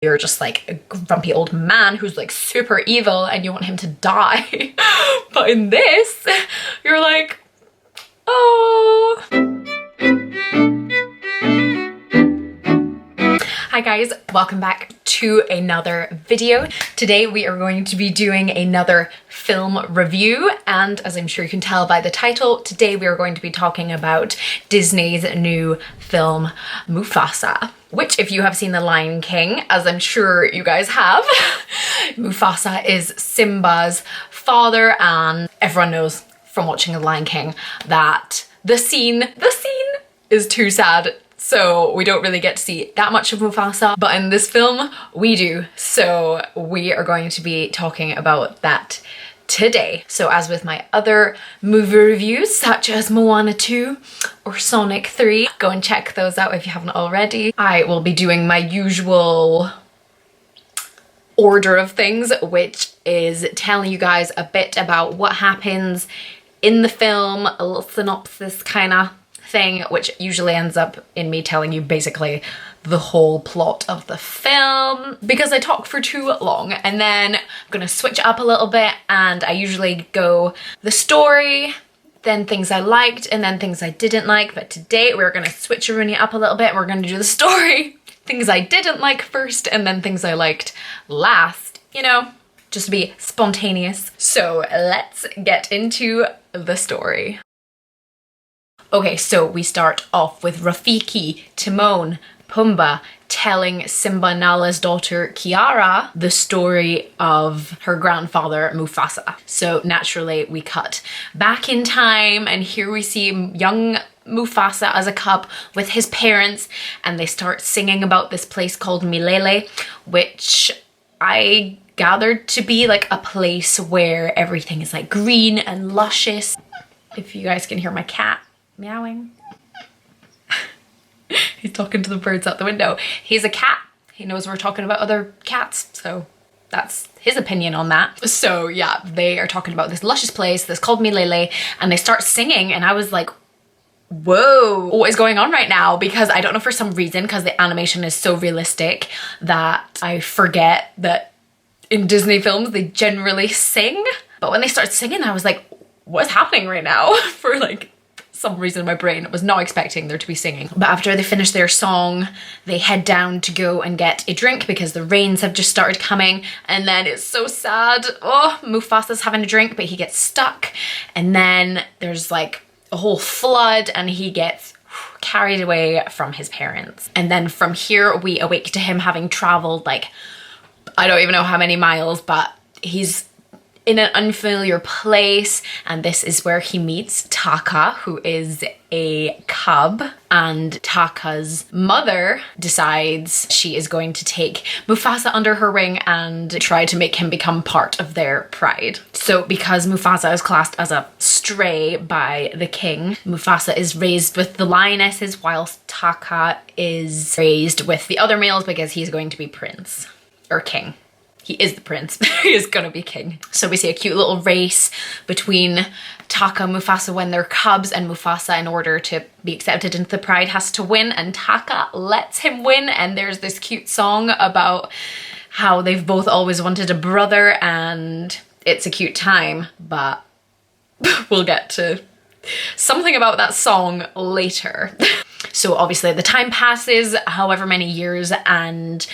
you're just like a grumpy old man who's like super evil and you want him to die. But in this, you're like, oh. Hi guys, welcome back to another video. Today we are going to be doing another film review, and as I'm sure you can tell by the title, today we are going to be talking about Disney's new film Mufasa, which, if you have seen The Lion King, as I'm sure you guys have, Mufasa is Simba's father, and everyone knows from watching The Lion King that the scene is too sad. So we don't really get to see that much of Mufasa, but in this film we do. So we are going to be talking about that today. So as with my other movie reviews, such as Moana 2 or Sonic 3, go and check those out if you haven't already. I will be doing my usual order of things, which is telling you guys a bit about what happens in the film, a little synopsis kind of thing, which usually ends up in me telling you basically the whole plot of the film because I talk for too long. And then I'm gonna switch it up a little bit, and I usually go the story, then things I liked, and then things I didn't like. But today we're gonna switch it up a little bit. We're gonna do the story, things I didn't like first, and then things I liked last, you know, just to be spontaneous. So let's get into the story. Okay, so we start off with Rafiki, Timon, Pumbaa telling Simba Nala's daughter Kiara the story of her grandfather Mufasa. So naturally we cut back in time, and here we see young Mufasa as a cub with his parents, and they start singing about this place called Milele, which I gathered to be like a place where everything is like green and luscious. If you guys can hear my cat meowing. He's talking to the birds out the window. He's a cat. He knows we're talking about other cats, so that's his opinion on that. So yeah, they are talking about this luscious place that's called Milele, and they start singing, and I was like, whoa, what is going on right now? Because I don't know, for some reason, because the animation is so realistic that I forget that in Disney films they generally sing. But when they start singing, I was like, what's happening right now? For like some reason my brain was not expecting there to be singing. But after they finish their song, they head down to go and get a drink because the rains have just started coming, and then it's so sad. Oh, Mufasa's having a drink, but he gets stuck, and then there's like a whole flood and he gets carried away from his parents. And then from here we awake to him having traveled like, I don't even know how many miles, but he's in an unfamiliar place, and this is where he meets Taka, who is a cub, and Taka's mother decides she is going to take Mufasa under her wing and try to make him become part of their pride. So because Mufasa is classed as a stray by the king, Mufasa is raised with the lionesses whilst Taka is raised with the other males because he's going to be prince or king. He is the prince. He is gonna be king. So we see a cute little race between Taka and Mufasa when they're cubs, and Mufasa, in order to be accepted into the pride, has to win, and Taka lets him win. And there's this cute song about how they've both always wanted a brother, and it's a cute time, but we'll get to something about that song later. So obviously the time passes, however many years, and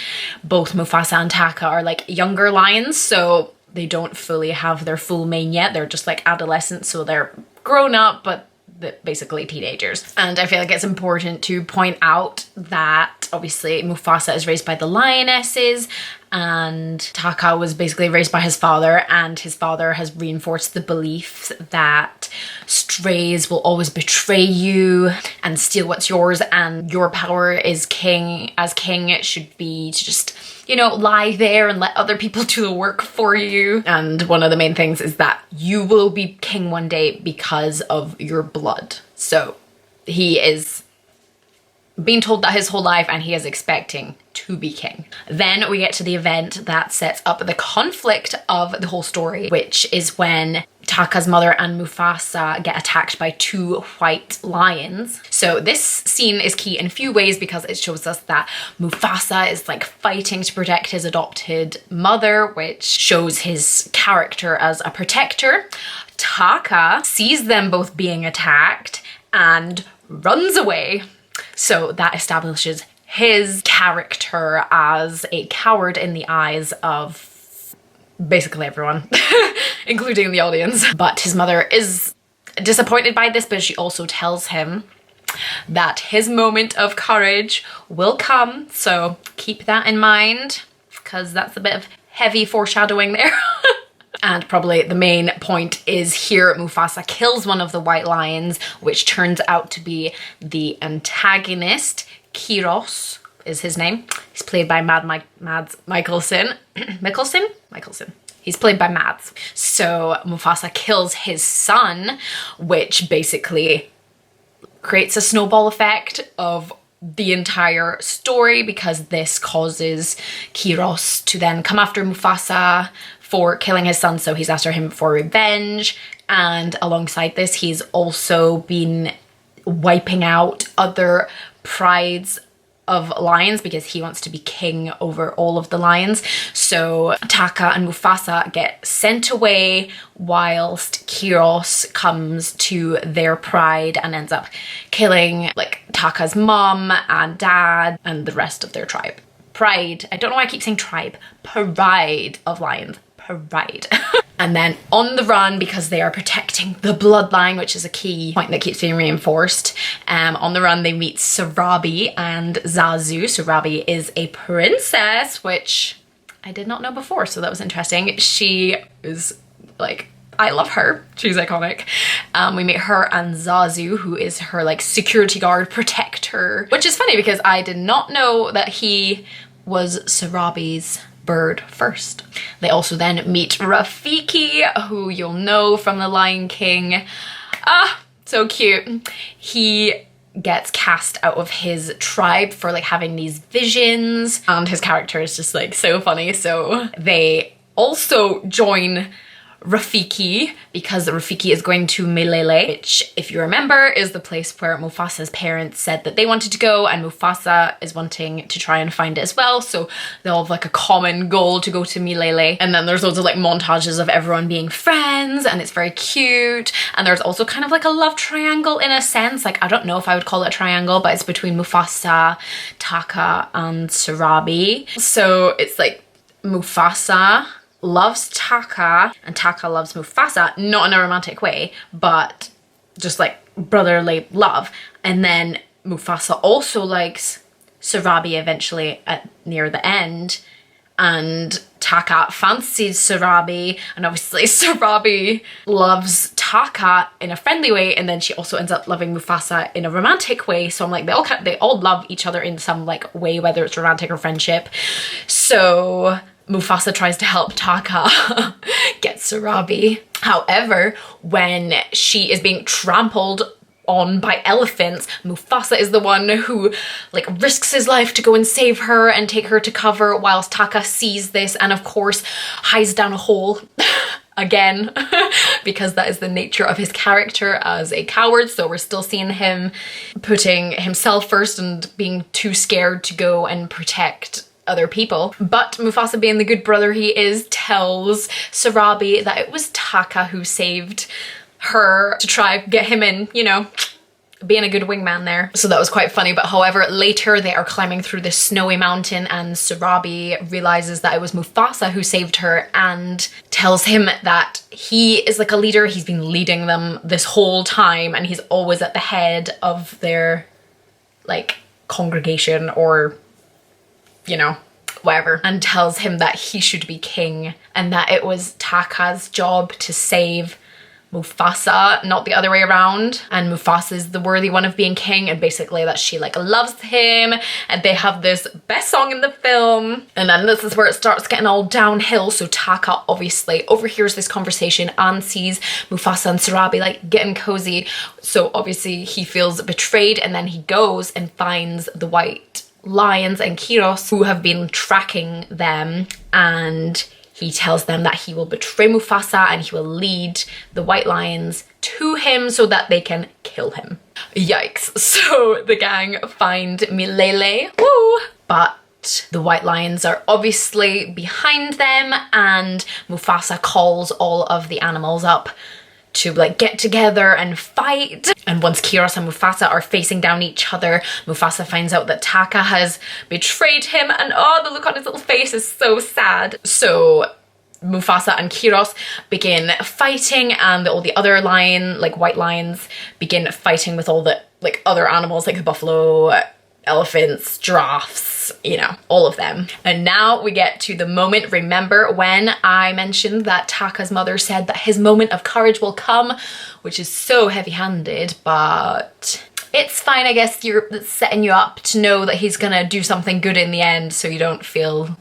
both Mufasa and Taka are like younger lions, so they don't fully have their full mane yet. They're just like adolescents, so they're grown up, but basically teenagers. And I feel like it's important to point out that obviously Mufasa is raised by the lionesses, and Taka was basically raised by his father, and his father has reinforced the belief that strays will always betray you and steal what's yours, and your power as king it should be to just, you know, lie there and let other people do the work for you. And one of the main things is that you will be king one day because of your blood. So he is being told that his whole life, and he is expecting to be king. Then we get to the event that sets up the conflict of the whole story, which is when Taka's mother and Mufasa get attacked by 2 white lions. So this scene is key in a few ways because it shows us that Mufasa is like fighting to protect his adopted mother, which shows his character as a protector. Taka sees them both being attacked and runs away. So that establishes his character as a coward in the eyes of basically everyone, including the audience. But his mother is disappointed by this, but she also tells him that his moment of courage will come. So keep that in mind, because that's a bit of heavy foreshadowing there. And probably the main point is here Mufasa kills one of the white lions, which turns out to be the antagonist. Kiros is his name. He's played by Mads Mikkelsen. Mikkelsen? He's played by Mads. So Mufasa kills his son, which basically creates a snowball effect of the entire story, because this causes Kiros to then come after Mufasa for killing his son. So he's after him for revenge. And alongside this, he's also been wiping out other prides of lions because he wants to be king over all of the lions. So Taka and Mufasa get sent away whilst Kiros comes to their pride and ends up killing like Taka's mom and dad and the rest of their tribe. Pride, I don't know why I keep saying tribe, pride of lions. Pride. And then on the run, because they are protecting the bloodline, which is a key point that keeps being reinforced, on the run they meet Sarabi and Zazu. Sarabi is a princess, which I did not know before, so that was interesting. She is like, I love her. She's iconic. We meet her and Zazu, who is her like security guard protector, which is funny because I did not know that he was Sarabi's bird first. They also then meet Rafiki, who you'll know from The Lion King. Ah, so cute. He gets cast out of his tribe for like having these visions, and his character is just like so funny. So they also join Rafiki because Rafiki is going to Milele, which, if you remember, is the place where Mufasa's parents said that they wanted to go, and Mufasa is wanting to try and find it as well. So they all have like a common goal to go to Milele. And then there's loads of like montages of everyone being friends, and it's very cute. And there's also kind of like a love triangle in a sense. Like, I don't know if I would call it a triangle, but it's between Mufasa, Taka, and Sarabi. So it's like Mufasa loves Taka and Taka loves Mufasa, not in a romantic way, but just like brotherly love. And then Mufasa also likes Sarabi eventually near the end, and Taka fancies Sarabi, and obviously Sarabi loves Taka in a friendly way, and then she also ends up loving Mufasa in a romantic way. So I'm like, they all love each other in some like way, whether it's romantic or friendship. So Mufasa tries to help Taka get Sarabi. However, when she is being trampled on by elephants, Mufasa is the one who like risks his life to go and save her and take her to cover, whilst Taka sees this and of course hides down a hole again, because that is the nature of his character as a coward. So we're still seeing him putting himself first and being too scared to go and protect other people. But Mufasa, being the good brother he is, tells Sarabi that it was Taka who saved her to try get him in, you know, being a good wingman there. So that was quite funny. But however, later they are climbing through this snowy mountain, and Sarabi realizes that it was Mufasa who saved her and tells him that he is like a leader. He's been leading them this whole time, and he's always at the head of their like congregation or, you know, whatever, and tells him that he should be king and that it was Taka's job to save Mufasa, not the other way around, and Mufasa is the worthy one of being king, and basically that she like loves him, and they have this best song in the film. And then this is where it starts getting all downhill. So Taka obviously overhears this conversation and sees Mufasa and Sarabi like getting cozy, so obviously he feels betrayed, and then he goes and finds the white lions and Kiros who have been tracking them, and he tells them that he will betray Mufasa and he will lead the white lions to him so that they can kill him. Yikes. So the gang find Milele, woo! But the white lions are obviously behind them, and Mufasa calls all of the animals up to like get together and fight. And once Kiros and Mufasa are facing down each other, Mufasa finds out that Taka has betrayed him, and oh, the look on his little face is so sad. So Mufasa and Kiros begin fighting, and all the other white lions begin fighting with all the like other animals, like the buffalo, elephants, giraffes, you know, all of them. And now we get to the moment. Remember when I mentioned that Taka's mother said that his moment of courage will come, which is so heavy-handed, but it's fine. I guess it's setting you up to know that he's gonna do something good in the end, so you don't feel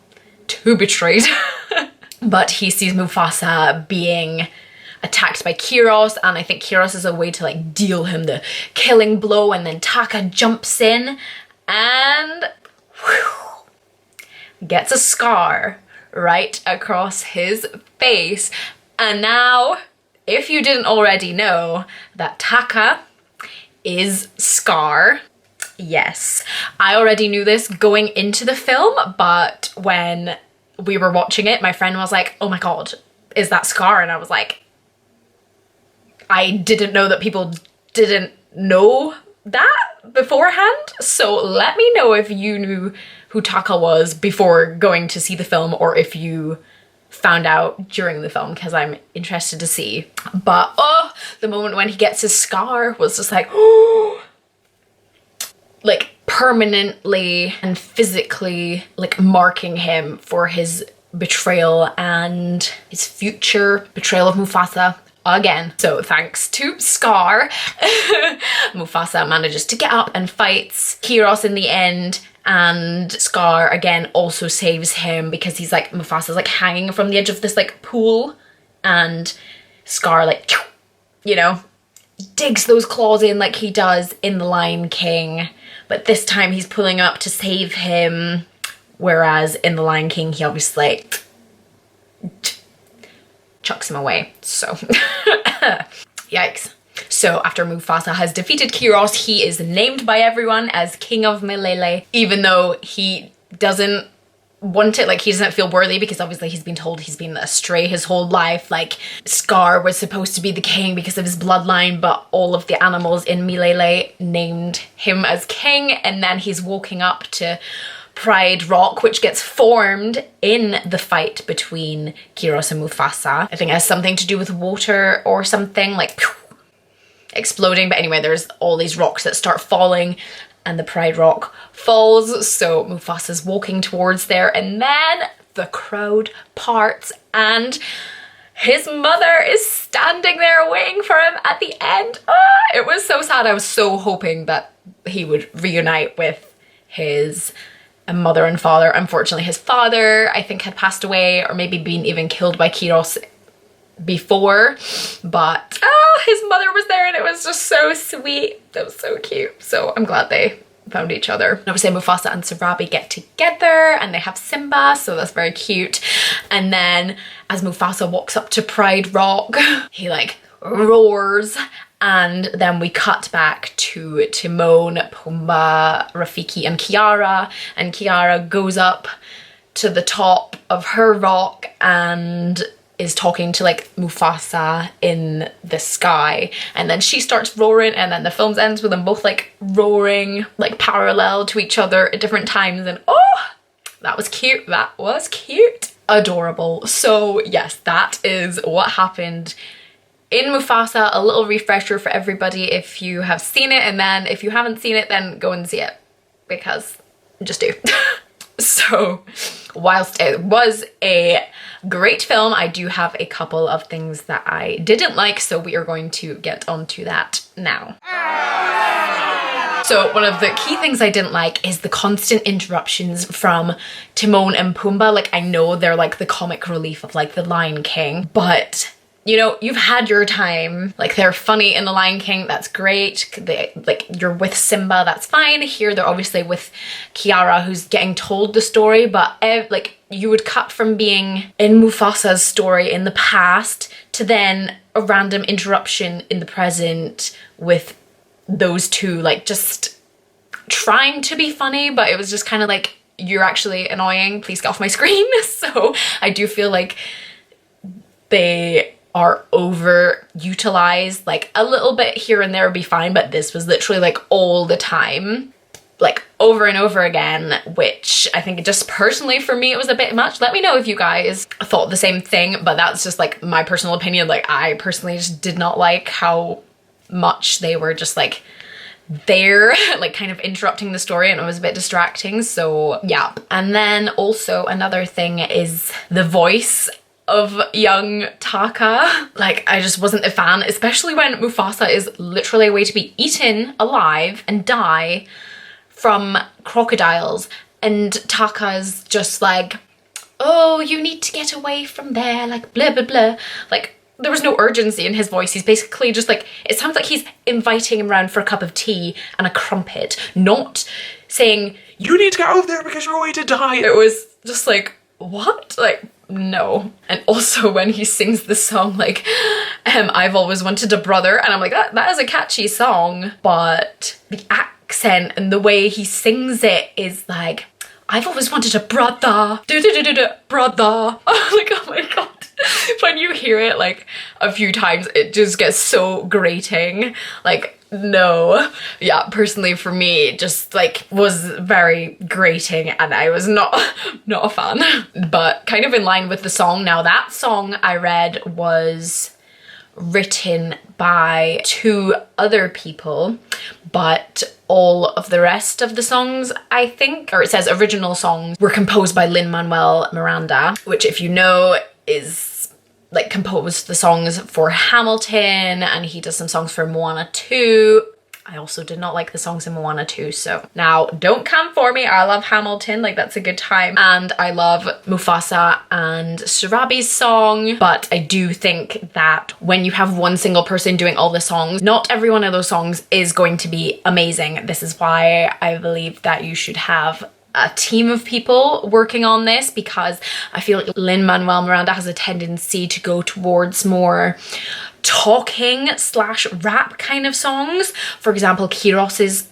too betrayed. But he sees Mufasa being attacked by Kiros, and I think Kiros is a way to like deal him the killing blow, and then Taka jumps in and gets a scar right across his face. And now, if you didn't already know, that Taka is Scar. Yes, I already knew this going into the film, but when we were watching it, my friend was like, oh my god, is that Scar? And I was like, I didn't know that people didn't know that beforehand, so let me know if you knew who Taka was before going to see the film, or if you found out during the film, because I'm interested to see. But oh, the moment when he gets his scar was just like, oh, like permanently and physically like marking him for his betrayal and his future betrayal of Mufasa again. So thanks to Scar, Mufasa manages to get up and fights Kiros in the end, and Scar again also saves him because he's like, Mufasa's like hanging from the edge of this like pool, and Scar like, you know, digs those claws in like he does in The Lion King, but this time he's pulling up to save him, whereas in The Lion King he obviously chucks him away. So yikes. So after Mufasa has defeated Kiros, he is named by everyone as King of Milele, even though he doesn't want it, like he doesn't feel worthy, because obviously he's been told he's been astray his whole life. Like Scar was supposed to be the king because of his bloodline, but all of the animals in Milele named him as king, and then he's walking up to Pride Rock, which gets formed in the fight between Kiros and Mufasa. I think it has something to do with water or something, like exploding. But anyway, there's all these rocks that start falling, and the Pride Rock falls. So Mufasa's walking towards there, and then the crowd parts, and his mother is standing there waiting for him at the end. It was so sad. I was so hoping that he would reunite with his mother and father. Unfortunately, his father, I think, had passed away, or maybe been even killed by Kiros before, but his mother was there, and it was just so sweet. That was so cute. So I'm glad they found each other. And obviously Mufasa and Sarabi get together, and they have Simba, so that's very cute. And then as Mufasa walks up to Pride Rock, he like roars, and then we cut back to Timon, Pumbaa, Rafiki and Kiara goes up to the top of her rock and is talking to like Mufasa in the sky, and then she starts roaring, and then the film ends with them both like roaring like parallel to each other at different times, and oh, that was cute. That was cute. Adorable. So yes, that is what happened in Mufasa. A little refresher for everybody if you have seen it, and then if you haven't seen it, then go and see it, because just do. So whilst it was a great film, I do have a couple of things that I didn't like, so we are going to get onto that now. So one of the key things I didn't like is the constant interruptions from Timon and Pumbaa. Like, I know they're like the comic relief of like The Lion King, but you know, you've had your time. Like, they're funny in The Lion King, that's great. Like, you're with Simba, that's fine. Here, they're obviously with Kiara, who's getting told the story, but like, you would cut from being in Mufasa's story in the past to then a random interruption in the present with those two, like, just trying to be funny, but it was just kind of like, you're actually annoying, please get off my screen. So I do feel like they are overutilized. Like, a little bit here and there would be fine, but this was literally like all the time, like over and over again, which I think just personally for me it was a bit much. Let me know if you guys thought the same thing, but that's just like my personal opinion. Like, I personally just did not like how much they were just like there, like kind of interrupting the story, and it was a bit distracting. So yeah. And then also another thing is the voice of young Taka. Like, I just wasn't a fan, especially when Mufasa is literally a way to be eaten alive and die from crocodiles, and Taka's just like, oh, you need to get away from there, like blah blah blah. Like, there was no urgency in his voice. He's basically just like, it sounds like he's inviting him around for a cup of tea and a crumpet, not saying, you need to get over there because you're going to die. It was just like, what? Like, no. And also when he sings the song, like, I've always wanted a brother, and I'm like, that is a catchy song, but the accent and the way he sings it is like, I've always wanted a brother, brother. Like, oh my god. When you hear it like a few times, it just gets so grating. Like, no. Yeah, personally for me, it just like was very grating, and I was not a fan. But kind of in line with the song now, that song I read was written by 2 other people, but all of the rest of the songs, I think, or it says original songs, were composed by Lin-Manuel Miranda, which, if you know, is like composed the songs for Hamilton, and he does some songs for Moana 2. I also did not like the songs in Moana 2, so now don't come for me. I love Hamilton, like that's a good time. And I love Mufasa and Surabi's song, but I do think that when you have one single person doing all the songs, not every one of those songs is going to be amazing. This is why I believe that you should have a team of people working on this, because I feel like Lin-Manuel Miranda has a tendency to go towards more talking / rap kind of songs. For example, Kiros's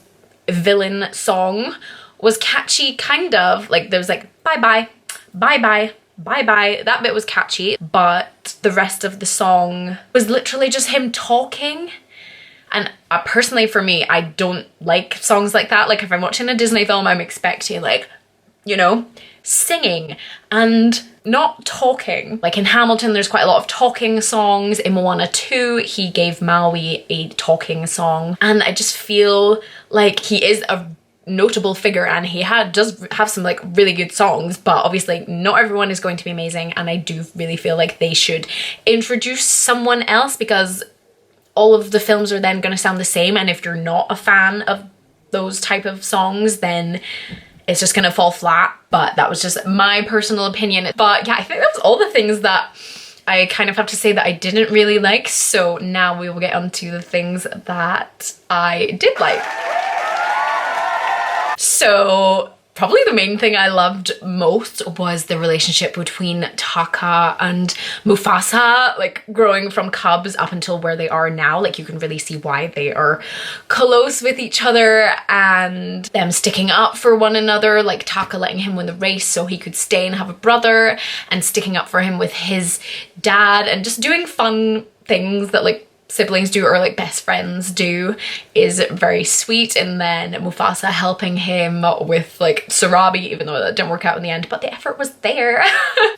villain song was catchy, kind of. Like, there was like, bye bye, bye bye, bye bye. That bit was catchy, but the rest of the song was literally just him talking. And personally for me, I don't like songs like that. Like, if I'm watching a Disney film, I'm expecting, like, you know, singing and not talking. Like in Hamilton, there's quite a lot of talking songs. In Moana 2, he gave Maui a talking song. And I just feel like he is a notable figure, and he does have some like really good songs, but obviously not everyone is going to be amazing. And I do really feel like they should introduce someone else, because all of the films are then going to sound the same, and if you're not a fan of those type of songs, then it's just going to fall flat. But that was just my personal opinion. But yeah, I think that was all the things that I kind of have to say that I didn't really like. So now we will get on to the things that I did like. So probably the main thing I loved most was the relationship between Taka and Mufasa, like growing from cubs up until where they are now. Like, you can really see why they are close with each other, and them sticking up for one another, like Taka letting him win the race so he could stay and have a brother, and sticking up for him with his dad, and just doing fun things that like siblings do, or like best friends do, is very sweet. And then Mufasa helping him with like Sarabi, even though that didn't work out in the end, but the effort was there.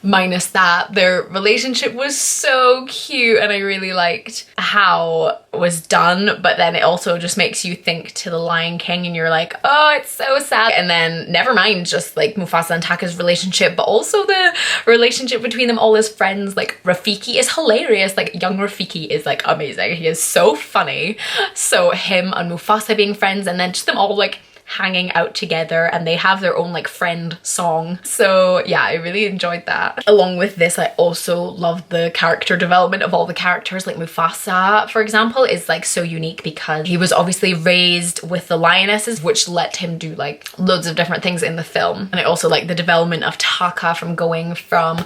Minus that, their relationship was so cute, and I really liked how it was done. But then it also just makes you think to The Lion King, and you're like, oh, it's so sad. And then never mind just like Mufasa and Taka's relationship, but also the relationship between them all as friends. Like, Rafiki is hilarious. Like, young Rafiki is like amazing. He is so funny. So him and Mufasa being friends, and then just them all like hanging out together, and they have their own like friend song. So yeah, I really enjoyed that. Along with this, I also loved the character development of all the characters. Like Mufasa, for example, is like so unique because he was obviously raised with the lionesses, which let him do like loads of different things in the film. And I also like the development of Taka, from going from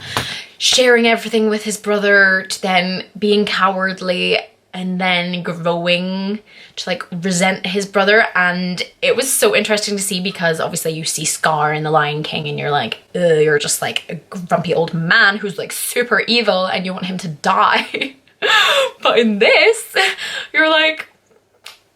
sharing everything with his brother to then being cowardly and then growing to like resent his brother. And it was so interesting to see because obviously you see Scar in The Lion King and you're like, ugh, you're just like a grumpy old man who's like super evil and you want him to die. But in this, you're like,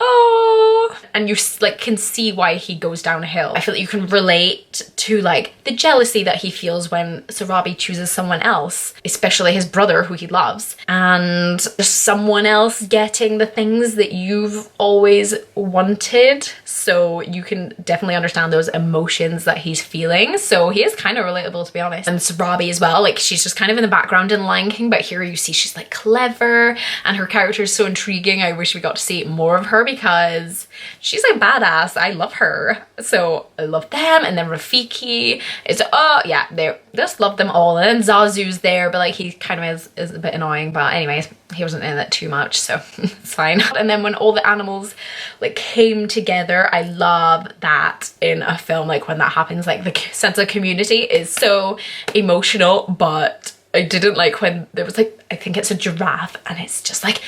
oh, and you like can see why he goes downhill. I feel like you can relate to like the jealousy that he feels when Sarabi chooses someone else, especially his brother who he loves, and just someone else getting the things that you've always wanted. So you can definitely understand those emotions that he's feeling. So he is kind of relatable, to be honest. And Sarabi as well, like she's just kind of in the background in Lion King, but here you see she's like clever and her character is so intriguing. I wish we got to see more of her because she's a badass. I love her. So I love them. And then Rafiki is, oh yeah, they just love them all. And then Zazu's there, but like he kind of is a bit annoying, but anyways, he wasn't in it too much, so it's fine. And then when all the animals like came together, I love that in a film, like when that happens, like the sense of community is so emotional. But I didn't like when there was like, I think it's a giraffe and it's just like,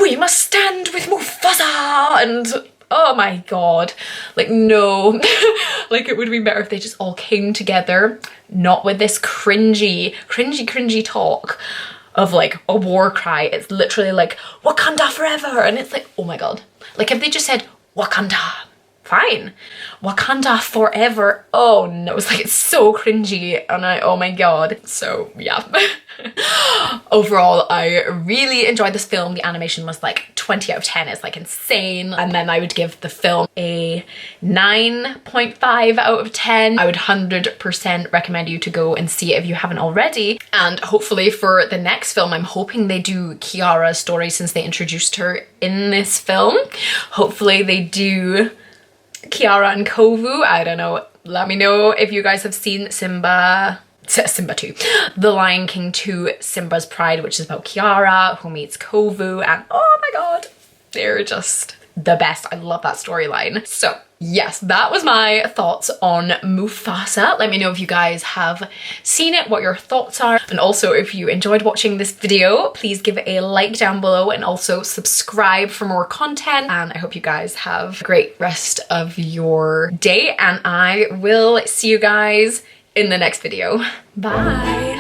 we must stand with Mufasa, and oh my god, like no. Like it would have been better if they just all came together, not with this cringy talk of like a war cry. It's literally like Wakanda forever, and it's like, oh my god, like if they just said Wakanda, fine, Wakanda forever, oh no, it's like, it's so cringy, and oh my god. So yeah. Overall, I really enjoyed this film. The animation was like 20 out of 10. It's like insane. And then I would give the film a 9.5 out of 10. I would 100% recommend you to go and see it if you haven't already. And hopefully for the next film, I'm hoping they do Kiara's story since they introduced her in this film. Hopefully they do Kiara and Kovu. I don't know. Let me know if you guys have seen Simba 2, The Lion King 2, Simba's Pride, which is about Kiara who meets Kovu, and oh my god, they're just the best. I love that storyline. So yes, that was my thoughts on Mufasa. Let me know if you guys have seen it, what your thoughts are, and also if you enjoyed watching this video, please give it a like down below and also subscribe for more content. And I hope you guys have a great rest of your day, and I will see you guys in the next video. Bye.